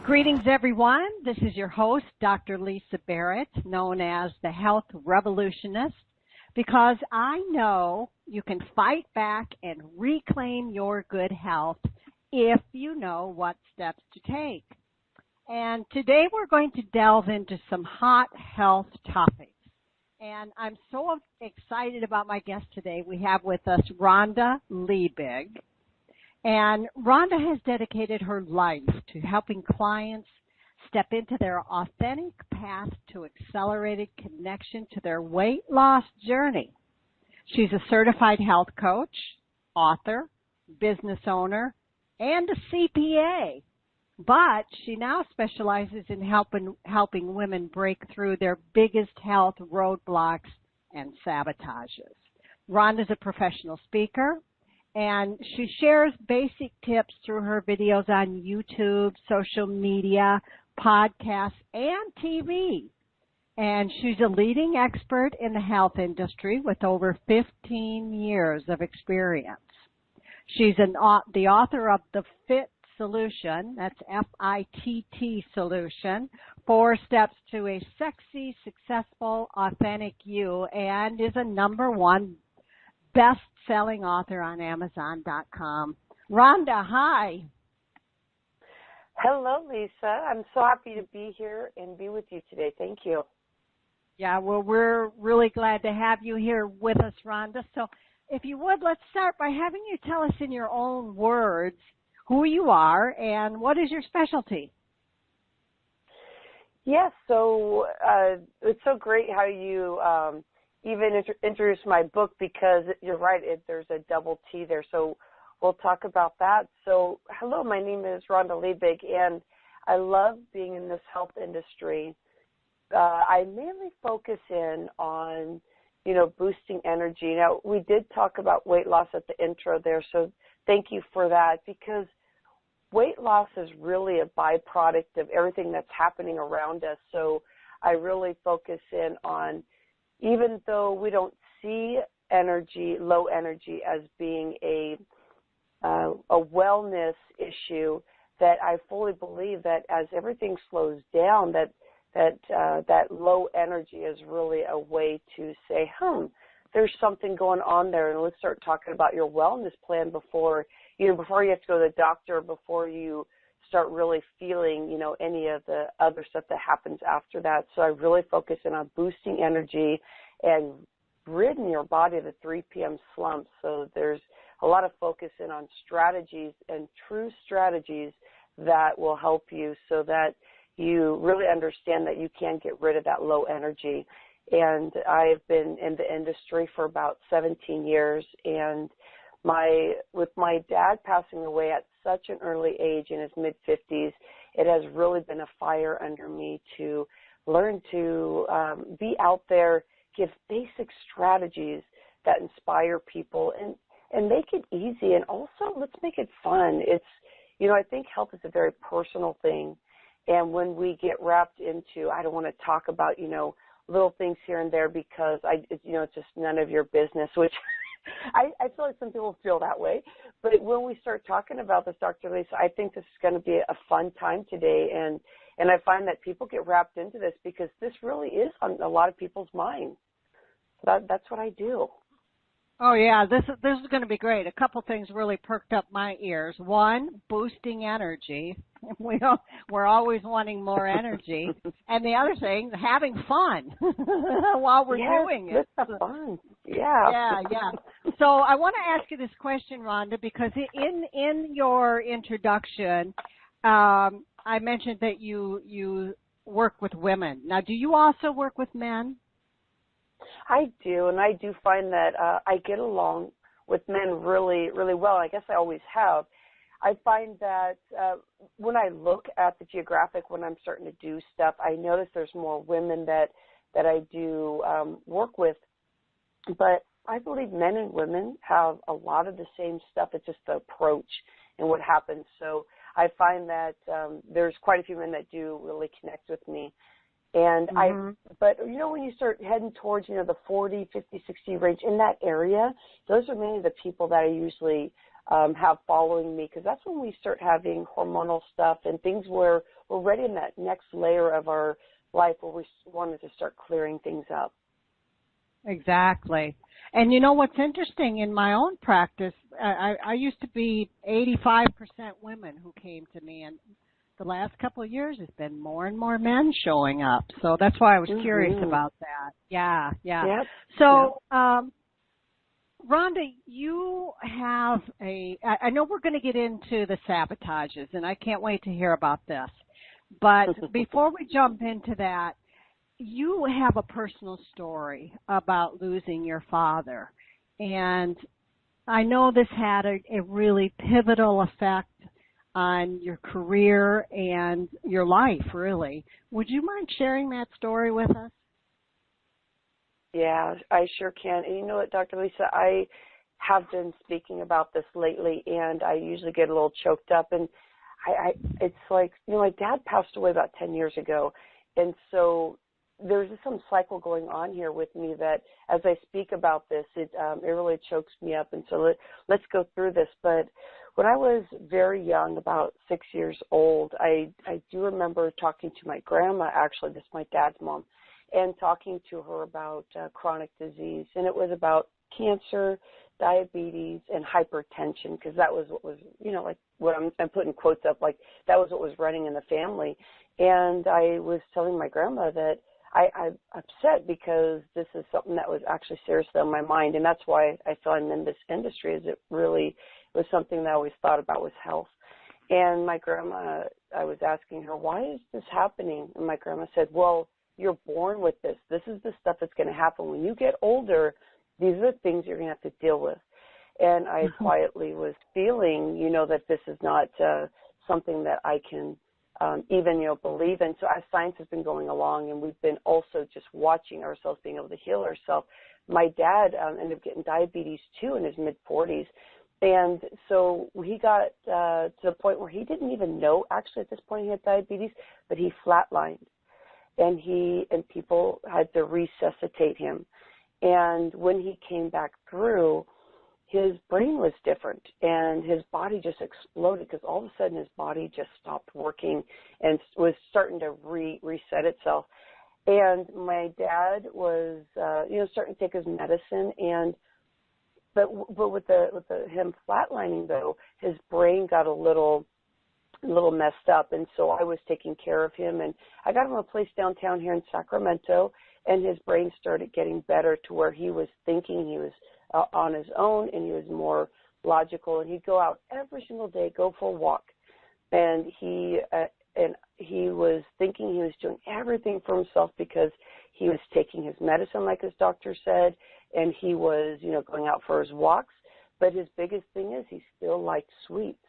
Greetings, everyone. This is your host, Dr. Lisa Barrett, known as the Health Revolutionist, because I know you can fight back and reclaim your good health if you know what steps to take. And today we're going to delve into some hot health topics. And I'm so excited about my guest today. We have with us Rhonda Liebig. And Rhonda has dedicated her life to helping clients step into their authentic path to accelerated connection to their weight loss journey. She's a certified health coach, author, business owner, and a CPA. But she now specializes in helping women break through their biggest health roadblocks and sabotages. Rhonda's a professional speaker, and she shares basic tips through her videos on YouTube, social media, podcasts, and TV. And she's a leading expert in the health industry with over 15 years of experience. She's the author of The Fit Solution, that's F-I-T-T Solution, 4 Steps to a Sexy, Successful, Authentic You, and is a #1 best-selling author on Amazon.com. Rhonda, hi. Hello, Lisa. I'm so happy to be here and be with you today. Thank you. Yeah, well, we're really glad to have you here with us, Rhonda. So if you would, let's start by having you tell us in your own words who you are and what is your specialty. Yes, so it's so great how you even introduce my book, because you're right, there's a double T there, so we'll talk about that. So, hello, my name is Rhonda Liebig, and I love being in this health industry. I mainly focus in on, boosting energy. Now, we did talk about weight loss at the intro there, so thank you for that, because weight loss is really a byproduct of everything that's happening around us. So I really focus in on, even though we don't see low energy as being a wellness issue, that I fully believe that as everything slows down, that low energy is really a way to say, there's something going on there, and let's start talking about your wellness plan before you have to go to the doctor, before you start really feeling, any of the other stuff that happens after that. So I really focus in on boosting energy and ridding your body of the 3 p.m. slump. So there's a lot of focus in on strategies and true strategies that will help you so that you really understand that you can get rid of that low energy. And I've been in the industry for about 17 years, and with my dad passing away at such an early age, in his mid-50s, it has really been a fire under me to learn to be out there, give basic strategies that inspire people and make it easy, and also let's make it fun. It's, I think health is a very personal thing, and when we get wrapped into, I don't want to talk about, little things here and there because it's just none of your business, which I feel like some people feel that way. But when we start talking about this, Dr. Lisa, I think this is going to be a fun time today. And I find that people get wrapped into this because this really is on a lot of people's minds. That's what I do. Oh, yeah, this is going to be great. A couple things really perked up my ears. One, boosting energy. We're always wanting more energy. And the other thing, having fun while we're doing it. It's fun. Yeah. Yeah. So I want to ask you this question, Rhonda, because in your introduction, I mentioned that you work with women. Now, do you also work with men? I do, and I do find that I get along with men really, really well. I guess I always have. I find that when I look at the geographic, when I'm starting to do stuff, I notice there's more women that I do work with. But I believe men and women have a lot of the same stuff. It's just the approach and what happens. So I find that there's quite a few men that do really connect with me. And but when you start heading towards, the 40, 50, 60 range in that area, those are mainly the people that I usually have following me, because that's when we start having hormonal stuff and things where we're ready in that next layer of our life where we wanted to start clearing things up. Exactly. And you know what's interesting in my own practice, I used to be 85% women who came to me, and the last couple of years it's been more and more men showing up. So that's why I was curious about that. Yeah. Yep. So, Rhonda, you have I know we're going to get into the sabotages, and I can't wait to hear about this. But before we jump into that, you have a personal story about losing your father. And I know this had a really pivotal effect on your career and your life, really. Would you mind sharing that story with us? Yeah, I sure can. And you know what, Dr. Lisa, I have been speaking about this lately, and I usually get a little choked up. And it's like, my dad passed away about 10 years ago. And so there's some cycle going on here with me that as I speak about this, it really chokes me up. And so let's go through this. But when I was very young, about 6 years old, I do remember talking to my grandma, actually, this is my dad's mom, and talking to her about chronic disease. And it was about cancer, diabetes, and hypertension, because that was what was, like what I'm putting quotes up, like that was what was running in the family. And I was telling my grandma that I'm upset because this is something that was actually seriously on my mind. And that's why I feel I'm in this industry, is it really was something that I always thought about was health. And my grandma, I was asking her, why is this happening? And my grandma said, well, you're born with this. This is the stuff that's going to happen. When you get older, these are the things you're going to have to deal with. And I quietly was feeling, that this is not something that I can even, believe in. So as science has been going along, and we've been also just watching ourselves being able to heal ourselves. My dad ended up getting diabetes too in his mid-40s. And so he got to the point where he didn't even know, actually at this point he had diabetes, but he flatlined. And people had to resuscitate him. And when he came back through, his brain was different, and his body just exploded, because all of a sudden his body just stopped working and was starting to reset itself. And my dad was, starting to take his medicine, but with him flatlining though, his brain got a little messed up, and so I was taking care of him, and I got him a place downtown here in Sacramento, and his brain started getting better to where he was thinking he was on his own, and he was more logical, and he'd go out every single day, go for a walk, and he was thinking he was doing everything for himself because he was taking his medicine like his doctor said, and he was, going out for his walks, but his biggest thing is he still liked sweets.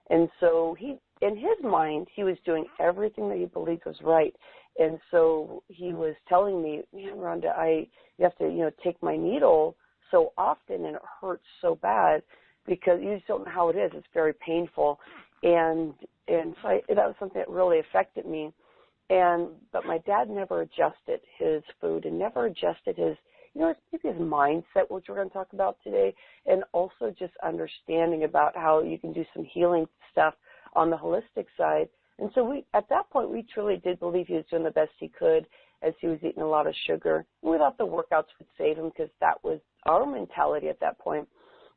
And so in his mind, he was doing everything that he believed was right. And so he was telling me, man, Rhonda, you have to, take my needle so often, and it hurts so bad because you just don't know how it is. It's very painful. And so that was something that really affected me. But my dad never adjusted his food and never adjusted his, maybe his mindset, which we're going to talk about today, and also just understanding about how you can do some healing stuff on the holistic side. And so at that point, we truly did believe he was doing the best he could, as he was eating a lot of sugar. And we thought the workouts would save him, because that was our mentality at that point.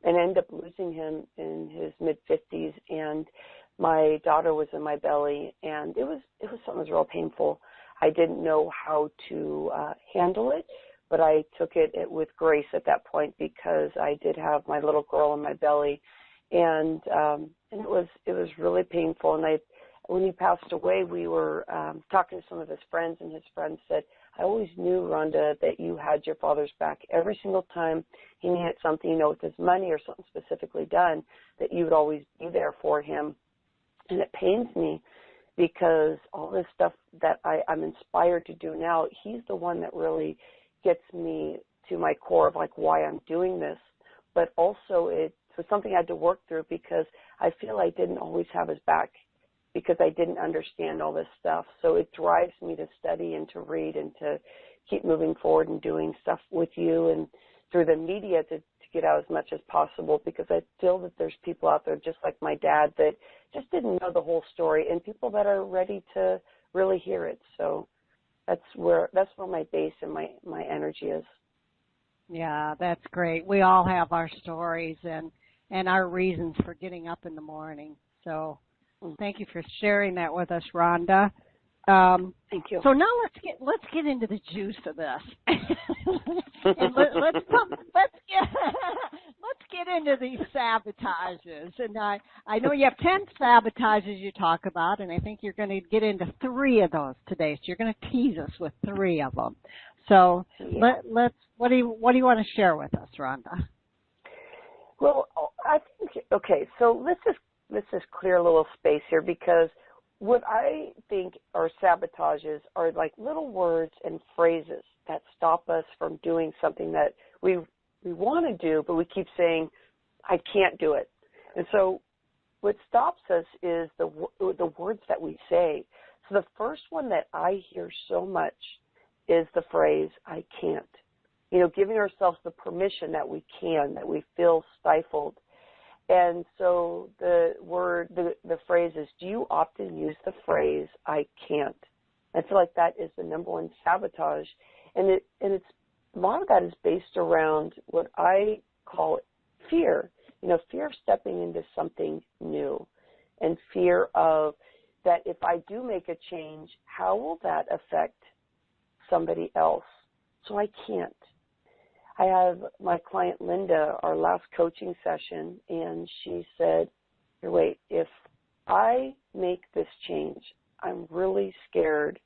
And I ended up losing him in his mid-50s, and my daughter was in my belly, and it was something that was real painful. I didn't know how to handle it, but I took it with grace at that point, because I did have my little girl in my belly, and it was really painful. And when he passed away, we were talking to some of his friends, and his friends said, I always knew, Rhonda, that you had your father's back every single time he needed something, with his money or something specifically done, that you would always be there for him. And it pains me, because all this stuff that I'm inspired to do now, he's the one that really gets me to my core of like why I'm doing this. But also it was something I had to work through, because I feel I didn't always have his back, because I didn't understand all this stuff. So it drives me to study and to read and to keep moving forward and doing stuff with you and through the media to get out as much as possible, because I feel that there's people out there just like my dad that just didn't know the whole story, and people that are ready to really hear it. So that's where my base and my energy is. Yeah, that's great. We all have our stories and our reasons for getting up in the morning. So thank you for sharing that with us, Rhonda. Thank you. So now let's get into the juice of this, and let's get into these sabotages. And I know you have 10 sabotages you talk about, and I think you're going to get into 3 of those today. So you're going to tease us with 3 of them. So let's. What do you want to share with us, Rhonda? Well, I think so let's just clear a little space here, because what I think are sabotages are like little words and phrases that stop us from doing something that we want to do, but we keep saying, I can't do it. And so what stops us is the words that we say. So the first one that I hear so much is the phrase, I can't. Giving ourselves the permission that we can, that we feel stifled. And so the phrase is, do you often use the phrase, I can't? I feel like that is the number one sabotage. And it's a lot of that is based around what I call fear. Fear of stepping into something new, and fear of that if I do make a change, how will that affect somebody else? So I can't. I have my client Linda, our last coaching session, and she said, wait, if I make this change, I'm really scared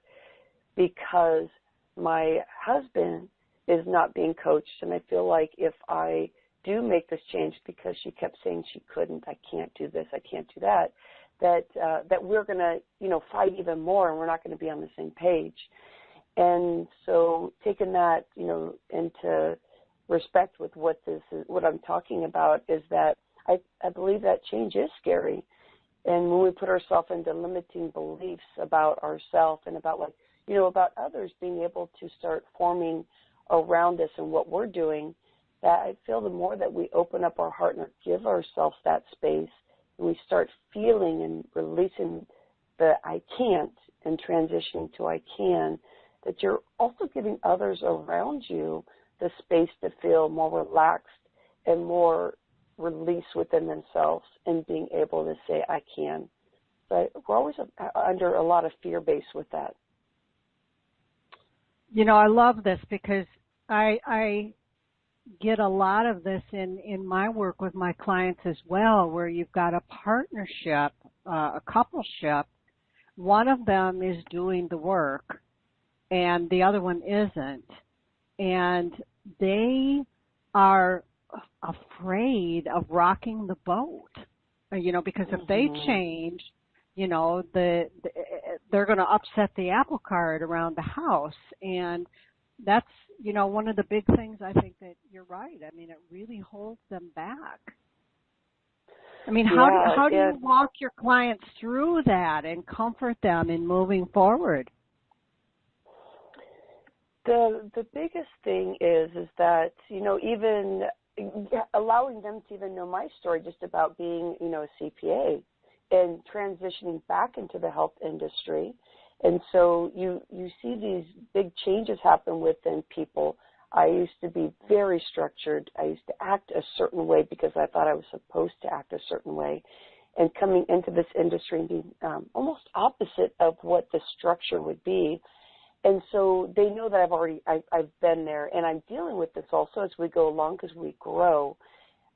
because my husband is not being coached, and I feel like if I do make this change, because she kept saying she couldn't, I can't do this, I can't do that, that we're going to, fight even more, and we're not going to be on the same page. And so taking that, into respect with what I'm talking about, is that I believe that change is scary. And when we put ourselves into limiting beliefs about ourselves and about about others being able to start forming around us and what we're doing, that I feel the more that we open up our heart and give ourselves that space, and we start feeling and releasing the I can't and transitioning to I can, that you're also giving others around you the space to feel more relaxed and more release within themselves and being able to say, I can. But we're always under a lot of fear based with that. I love this, because I get a lot of this in my work with my clients as well, where you've got a partnership, a coupleship. One of them is doing the work and the other one isn't. And they are afraid of rocking the boat, because if they change, they're going to upset the apple cart around the house. And that's, one of the big things, I think that you're right. I mean, it really holds them back. I mean, how do you walk your clients through that and comfort them in moving forward? The biggest thing is that, even allowing them to even know my story just about being, a CPA and transitioning back into the health industry. And so you see these big changes happen within people. I used to be very structured. I used to act a certain way because I thought I was supposed to act a certain way. And coming into this industry and being almost opposite of what the structure would be. And so they know that I've been there, and I'm dealing with this also as we go along because we grow.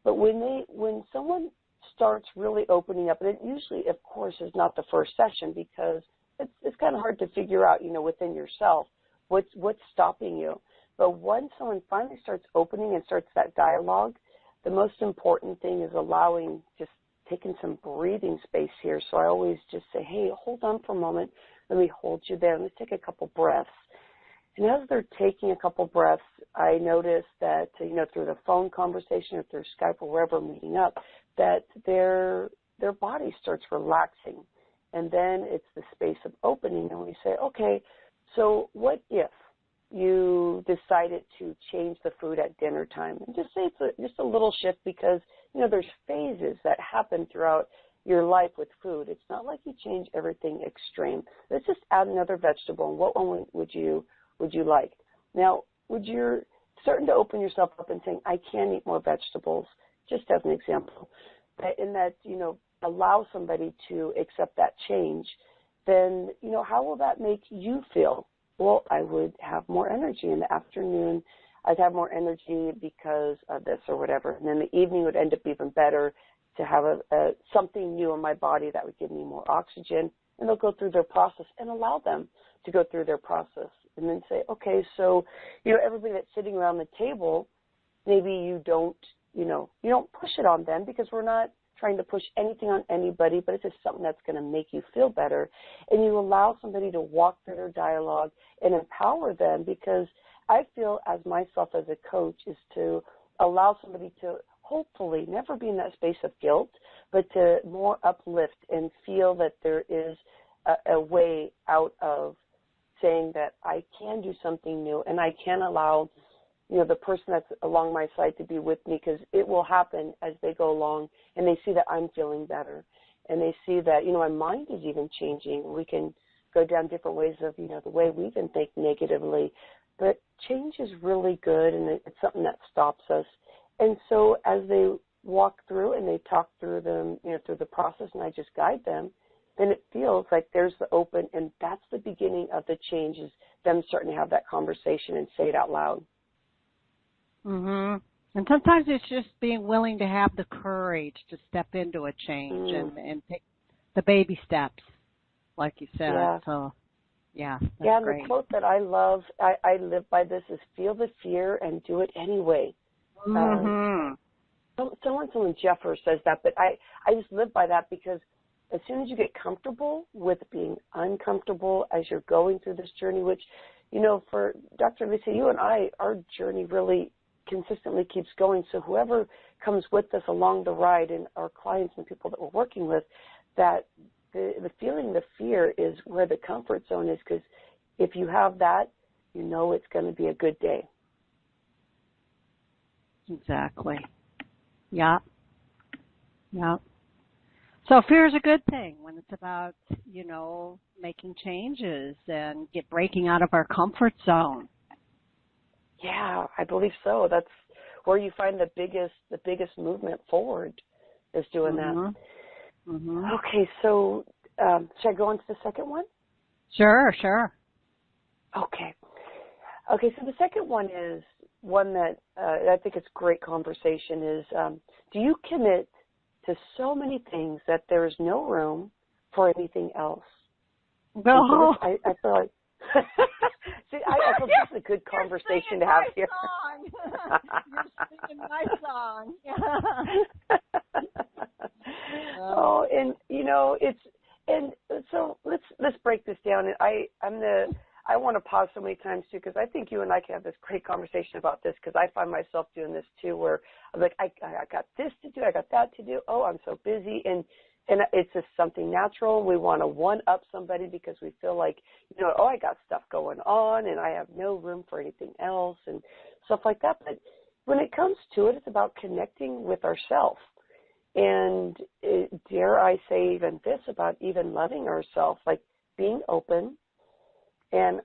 But when someone starts really opening up, and it usually, of course, is not the first session, because it's kind of hard to figure out, within yourself what's stopping you. But once someone finally starts opening and starts that dialogue, the most important thing is just taking some breathing space here. So I always just say, hey, hold on for a moment. Let me hold you there. Let's take a couple breaths. And as they're taking a couple breaths, I notice that, through the phone conversation or through Skype or wherever we're meeting up, that their body starts relaxing. And then it's the space of opening. And we say, okay, so what if? you decided to change the food at dinner time. And just say it's just a little shift because, there's phases that happen throughout your life with food. It's not like you change everything extreme. Let's just add another vegetable. And what one would you like? Now, you're starting to open yourself up and saying, I can eat more vegetables, just as an example. In that, allow somebody to accept that change, then, how will that make you feel? Well, I would have more energy in the afternoon. I'd have more energy because of this or whatever. And then the evening would end up even better to have something new in my body that would give me more oxygen. And they'll go through their process and allow them to go through their process. And then say, okay, so, everybody that's sitting around the table, maybe you don't push it on them because we're not trying to push anything on anybody, but it's just something that's going to make you feel better. And you allow somebody to walk through their dialogue and empower them, because I feel as myself as a coach is to allow somebody to hopefully never be in that space of guilt, but to more uplift and feel that there is a way out of saying that I can do something new and I can allow the person that's along my side to be with me, because it will happen as they go along and they see that I'm feeling better and they see that, my mind is even changing. We can go down different ways of, the way we even think negatively, but change is really good and it's something that stops us. And so as they walk through and they talk through them, through the process and I just guide them, then it feels like there's the open, and that's the beginning of the change, is them starting to have that conversation and say it out loud. Mhm. And sometimes it's just being willing to have the courage to step into a change and take the baby steps, like you said. Yeah. So, yeah, that's and great. The quote that I love, I live by this, is feel the fear and do it anyway. Mm-hmm. Someone Jeffers says that, but I just live by that, because as soon as you get comfortable with being uncomfortable as you're going through this journey, which, for Dr. Lisa, you and I, our journey really consistently keeps going. So whoever comes with us along the ride, and our clients and people that we're working with, that the feeling, the fear is where the comfort zone is, because if you have that, it's going to be a good day. Exactly. Yeah. Yeah. So fear is a good thing when it's about, making changes and breaking out of our comfort zone. Yeah, I believe so. That's where you find the biggest movement forward, is doing that. Mm-hmm. Okay, so should I go on to the second one? Sure. Okay, so the second one is one that I think it's great conversation is, do you commit to so many things that there is no room for anything else? No. So I feel like, see, I feel this is a good conversation to have here. You're singing my song. Oh, and so let's break this down. And I want to pause so many times too, because I think you and I can have this great conversation about this, because I find myself doing this too, where I'm like, I got this to do, I got that to do. Oh, I'm so busy, and it's just something natural. We want to one-up somebody because we feel like, I got stuff going on and I have no room for anything else and stuff like that. But when it comes to it, it's about connecting with ourselves. And dare I say even this, about even loving ourselves, like being open and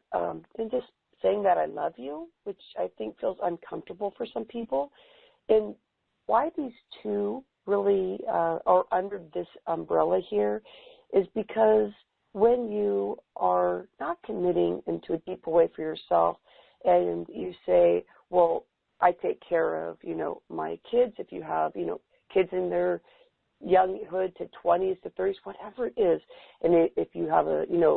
just saying that I love you, which I think feels uncomfortable for some people. And why these two really are under this umbrella here is because when you are not committing into a deeper way for yourself, and you say, well, I take care of, my kids, if you have, kids in their younghood to 20s to 30s, whatever it is, and if you have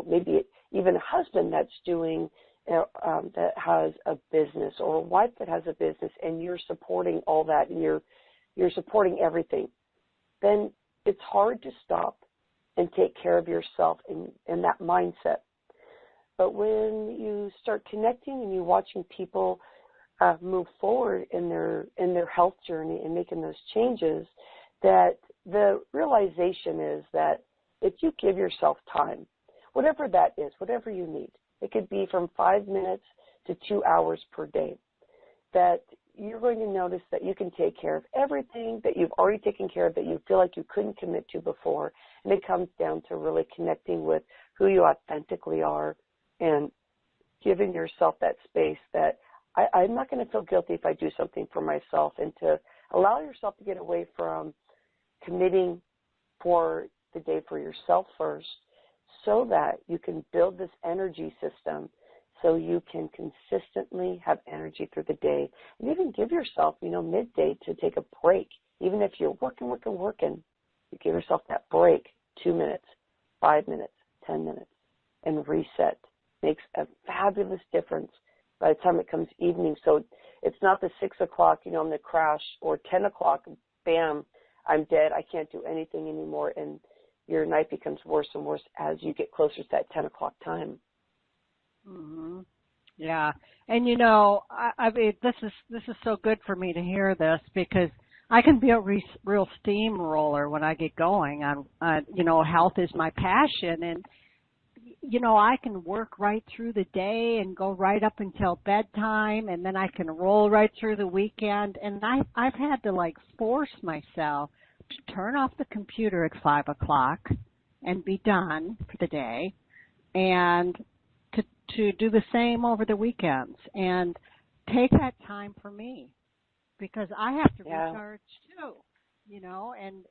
maybe even a husband that's doing, that has a business, or a wife that has a business, and you're supporting all that, and you're supporting everything, then it's hard to stop and take care of yourself in that mindset. But when you start connecting and you're watching people move forward in their health journey and making those changes, that the realization is that if you give yourself time, whatever that is, whatever you need, it could be from 5 minutes to 2 hours per day, that you're going to notice that you can take care of everything that you've already taken care of that you feel like you couldn't commit to before. And it comes down to really connecting with who you authentically are and giving yourself that space that I'm not going to feel guilty if I do something for myself, and to allow yourself to get away from committing for the day for yourself first, so that you can build this energy system so you can consistently have energy through the day. And even give yourself, midday to take a break. Even if you're working, you give yourself that break, 2 minutes, 5 minutes, 10 minutes, and reset. Makes a fabulous difference by the time it comes evening. So it's not the 6 o'clock, I'm going to crash, or 10 o'clock, bam, I'm dead, I can't do anything anymore, and your night becomes worse and worse as you get closer to that 10 o'clock time. Mm-hmm. Yeah, and I mean, this is so good for me to hear this, because I can be a real steamroller when I get going. Health is my passion, and I can work right through the day and go right up until bedtime, and then I can roll right through the weekend. And I've had to force myself to turn off the computer at 5 o'clock and be done for the day, and to do the same over the weekends and take that time for me, because I have to recharge too, and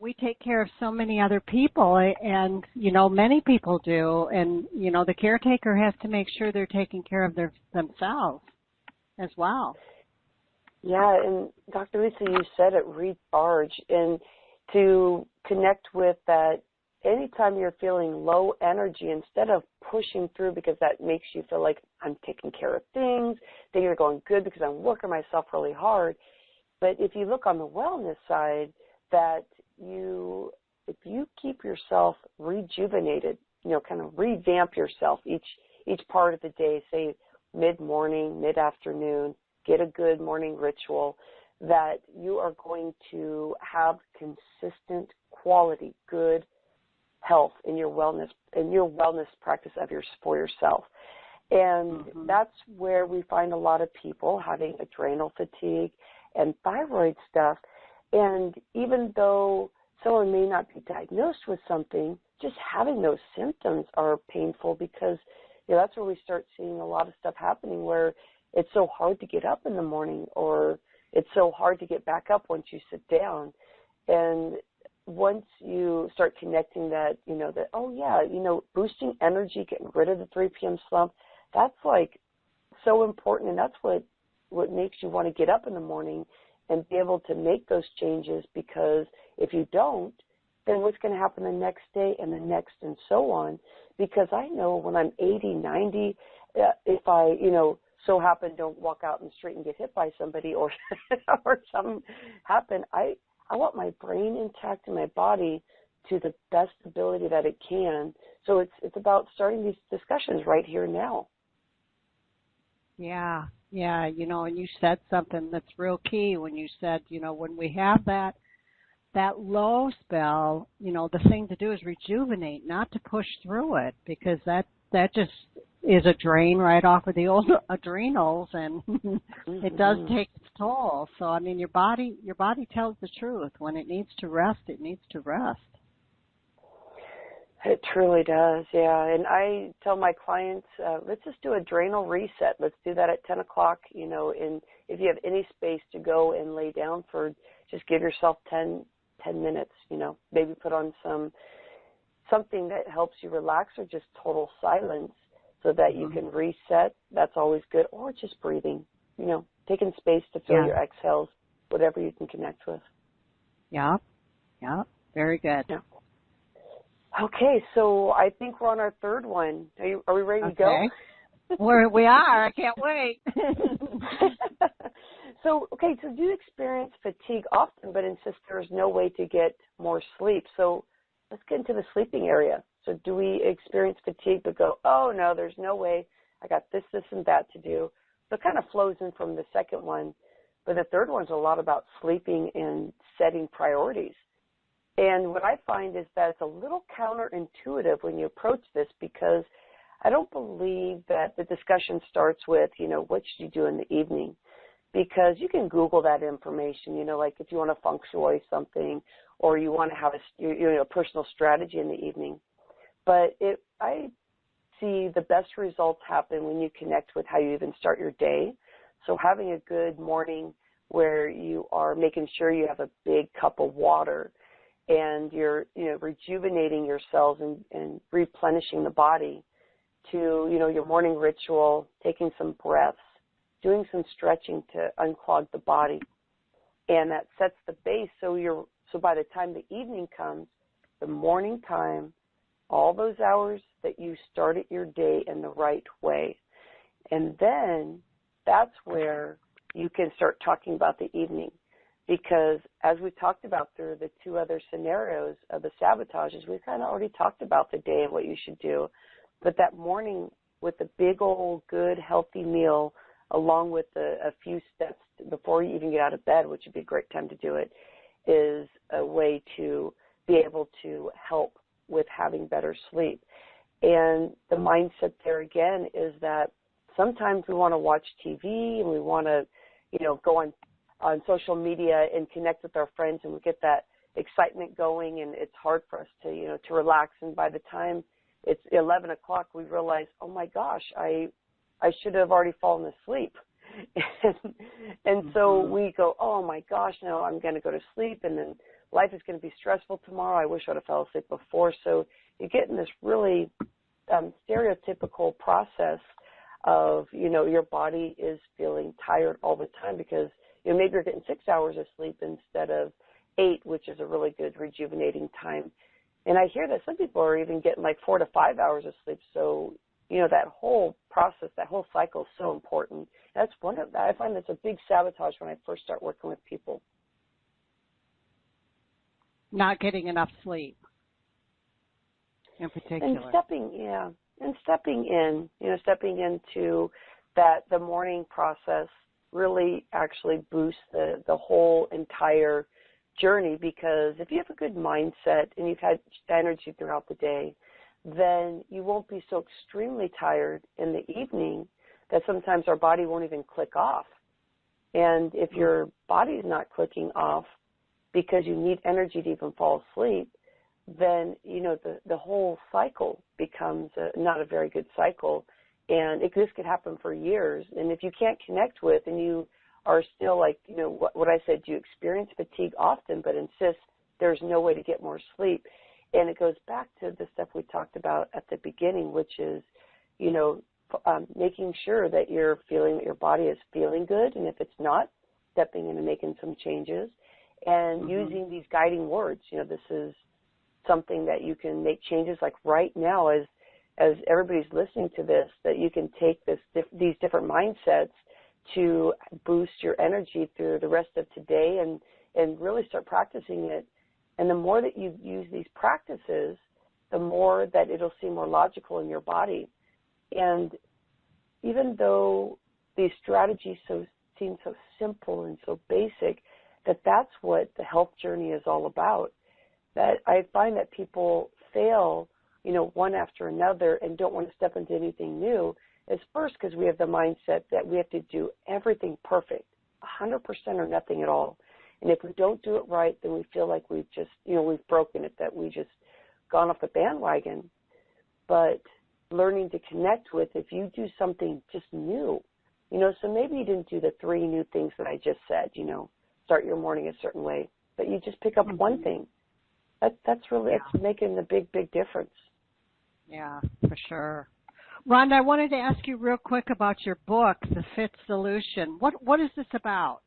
we take care of so many other people, and many people do, and the caretaker has to make sure they're taking care of themselves as well. Yeah, and Dr. Lisa, you said it, recharge, and to connect with that. Anytime you're feeling low energy, instead of pushing through because that makes you feel like I'm taking care of things are going good because I'm working myself really hard. But if you look on the wellness side, that if you keep yourself rejuvenated, kind of revamp yourself each part of the day, say mid-morning, mid-afternoon, get a good morning ritual, that you are going to have consistent quality, good health in your wellness practice for yourself. And that's where we find a lot of people having adrenal fatigue and thyroid stuff. And even though someone may not be diagnosed with something, just having those symptoms are painful, because that's where we start seeing a lot of stuff happening, where it's so hard to get up in the morning, or it's so hard to get back up once you sit down. And once you start connecting that, boosting energy, getting rid of the 3 p.m. slump, that's so important. And that's what makes you want to get up in the morning and be able to make those changes, because if you don't, then what's going to happen the next day and the next and so on? Because I know when I'm 80, 90, if I, so happen don't walk out in the street and get hit by somebody or something happen, I want my brain intact and my body to the best ability that it can. So it's about starting these discussions right here and now. Yeah, and you said something that's real key when you said, when we have that low spell, the thing to do is rejuvenate, not to push through it, because that just is a drain right off of the old adrenals, and it does take its toll. So, I mean, your body tells the truth. When it needs to rest, it needs to rest. It truly does, yeah. And I tell my clients, let's just do adrenal reset. Let's do that at 10 o'clock, and if you have any space to go and lay down for, just give yourself 10 minutes, maybe put on something that helps you relax, or just total silence, so that you can reset. That's always good. Or just breathing, taking space to feel your exhales, whatever you can connect with. Yeah, very good. Yeah. Okay, so I think we're on our third one. Are we ready to go? We are. I can't wait. So do you experience fatigue often but insist there is no way to get more sleep? So let's get into the sleeping area. So do we experience fatigue but go, oh, no, there's no way. I got this, and that to do. So it kind of flows in from the second one. But the third one's a lot about sleeping and setting priorities. And what I find is that it's a little counterintuitive when you approach this, because I don't believe that the discussion starts with, what should you do in the evening? Because you can Google that information, like if you want to feng shui something or you want to have a personal strategy in the evening. But I see the best results happen when you connect with how you even start your day. So having a good morning where you are making sure you have a big cup of water and you're rejuvenating your cells and replenishing the body to your morning ritual, taking some breaths, doing some stretching to unclog the body, and that sets the base. So by the time the evening comes, the morning time, all those hours that you started your day in the right way, and then that's where you can start talking about the evening. Because as we talked about through the two other scenarios of the sabotages, we kind of already talked about the day and what you should do. But that morning with a big old good healthy meal along with a few steps before you even get out of bed, which would be a great time to do it, is a way to be able to help with having better sleep. And the mindset there again is that sometimes we want to watch TV and we want to, go on social media and connect with our friends, and we get that excitement going, and it's hard for us to, to relax. And by the time it's 11 o'clock, we realize, oh my gosh, I should have already fallen asleep. and so we go, oh my gosh, now I'm going to go to sleep, and then life is going to be stressful tomorrow. I wish I would have fell asleep before. So you get in this really stereotypical process of, your body is feeling tired all the time because maybe you're getting 6 hours of sleep instead of 8, which is a really good rejuvenating time. And I hear that some people are even getting like 4 to 5 hours of sleep. So, that whole process, that whole cycle is so important. That's I find that's a big sabotage when I first start working with people. Not getting enough sleep in particular. And stepping into that, the morning process really actually boosts the whole entire journey, because if you have a good mindset and you've had energy throughout the day, then you won't be so extremely tired in the evening that sometimes our body won't even click off. And if your body's not clicking off because you need energy to even fall asleep, then, the whole cycle becomes not a very good cycle. And this could happen for years. And if you can't connect with and you are still like, what I said, you experience fatigue often but insist there's no way to get more sleep. And it goes back to the stuff we talked about at the beginning, which is, making sure that you're feeling that your body is feeling good. And if it's not, stepping in and making some changes and using these guiding words. This is something that you can make changes like right now as everybody's listening to this, that you can take these different mindsets to boost your energy through the rest of today and really start practicing it. And the more that you use these practices, the more that it'll seem more logical in your body. And even though these strategies seem so simple and so basic, that's what the health journey is all about. That I find that people fail, one after another and don't want to step into anything new is first because we have the mindset that we have to do everything perfect, 100% or nothing at all. And if we don't do it right, then we feel like we've just, we've broken it, that we just gone off the bandwagon. But learning to connect with, if you do something just new, so maybe you didn't do the 3 new things that I just said, start your morning a certain way, but you just pick up one thing. That's really, it's making a big, big difference. Yeah, for sure. Rhonda, I wanted to ask you real quick about your book, The Fit Solution. What is this about?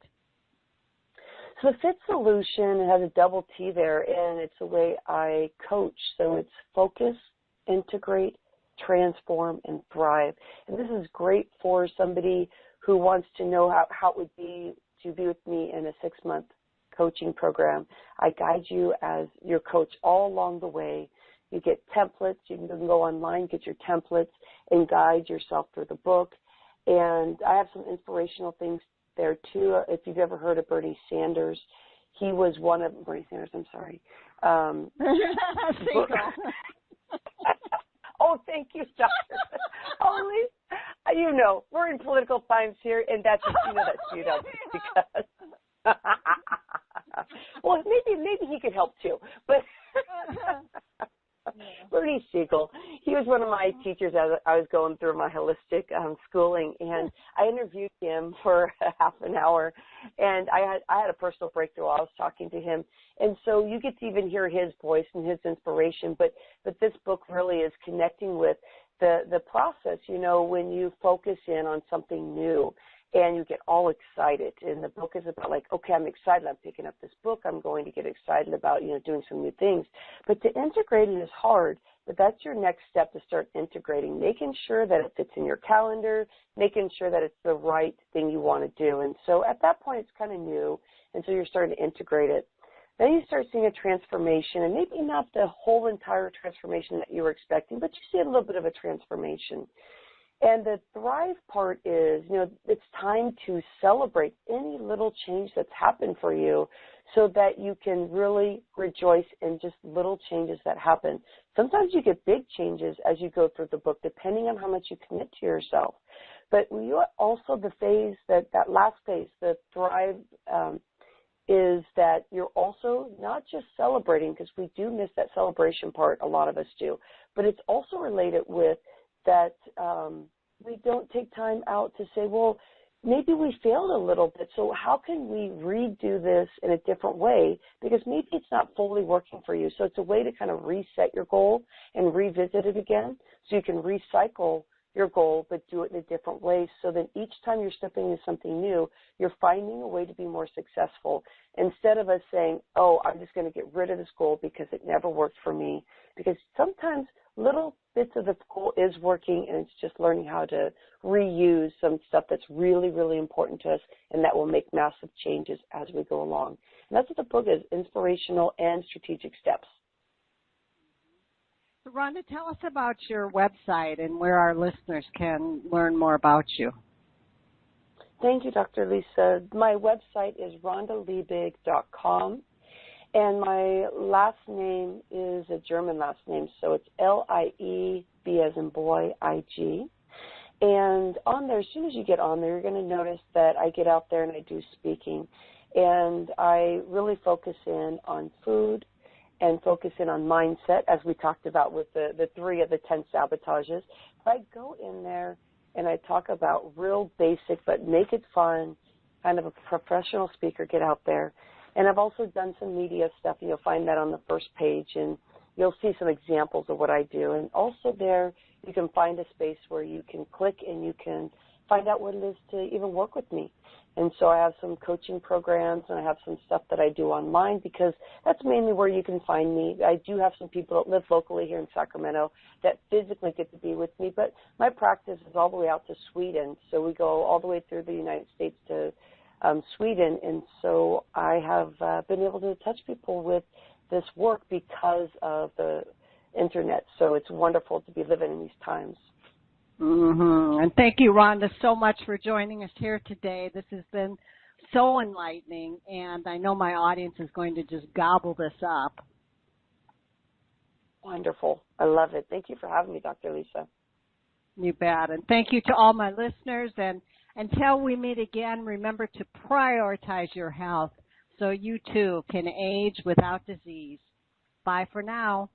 So the Fit Solution has a double T there, and it's the way I coach. So it's focus, integrate, transform, and thrive. And this is great for somebody who wants to know how it would be to be with me in a 6-month coaching program. I guide you as your coach all along the way. You get templates. You can go online, get your templates, and guide yourself through the book. And I have some inspirational things there, too. If you've ever heard of Bernie Sanders, he was one of Bernie Sanders, I'm sorry. Oh, thank you, Doctor. Only, you know, we're in political times here, and that's, you know, that's you know, because, well, maybe he could help too, but Bernie Siegel, he was one of my teachers as I was going through my holistic schooling, and I interviewed him for half an hour, and I had a personal breakthrough while I was talking to him, and so you get to even hear his voice and his inspiration, but this book really is connecting with the process, you know, when you focus in on something new and you get all excited. And the book is about like, okay, I'm excited. I'm picking up this book. I'm going to get excited about, you know, doing some new things. But to integrate it is hard, but that's your next step to start integrating, making sure that it fits in your calendar, making sure that it's the right thing you want to do. And so at that point, it's kind of new, and so you're starting to integrate it. Then you start seeing a transformation, and maybe not the whole entire transformation that you were expecting, but you see a little bit of a transformation. And the thrive part is, you know, it's time to celebrate any little change that's happened for you so that you can really rejoice in just little changes that happen. Sometimes you get big changes as you go through the book, depending on how much you commit to yourself. But you also, the phase, that last phase, the thrive, is that you're also not just celebrating, because we do miss that celebration part, a lot of us do, but it's also related with that we don't take time out to say, well, maybe we failed a little bit, so how can we redo this in a different way? Because maybe it's not fully working for you. So it's a way to kind of reset your goal and revisit it again, so you can recycle your goal but do it in a different way, so that each time you're stepping into something new, you're finding a way to be more successful, instead of us saying, oh, I'm just going to get rid of this goal because it never worked for me. Because sometimes little bits of the goal is working, and it's just learning how to reuse some stuff that's really, really important to us, and that will make massive changes as we go along. And that's what the book is, inspirational and strategic steps. So Rhonda, tell us about your website and where our listeners can learn more about you. Thank you, Dr. Lisa. My website is rhondaliebig.com, and my last name is a German last name, so it's L-I-E-B as in boy, I-G. And on there, as soon as you get on there, you're going to notice that I get out there and I do speaking, and I really focus in on food, and focus in on mindset, as we talked about with the 3 of the 10 sabotages. But I go in there and I talk about real basic, but make it fun, kind of a professional speaker, get out there. And I've also done some media stuff, and you'll find that on the first page, and you'll see some examples of what I do. And also there, you can find a space where you can click and you can find out what it is to even work with me. And so I have some coaching programs, and I have some stuff that I do online, because that's mainly where you can find me. I do have some people that live locally here in Sacramento that physically get to be with me, but my practice is all the way out to Sweden. So we go all the way through the United States to Sweden, and so I have been able to touch people with this work because of the Internet. So it's wonderful to be living in these times. Mm-hmm. And thank you, Rhonda, so much for joining us here today. This has been so enlightening, and I know my audience is going to just gobble this up. Wonderful. I love it. Thank you for having me, Dr. Lisa. You bet. And thank you to all my listeners. And until we meet again, remember to prioritize your health so you too can age without disease. Bye for now.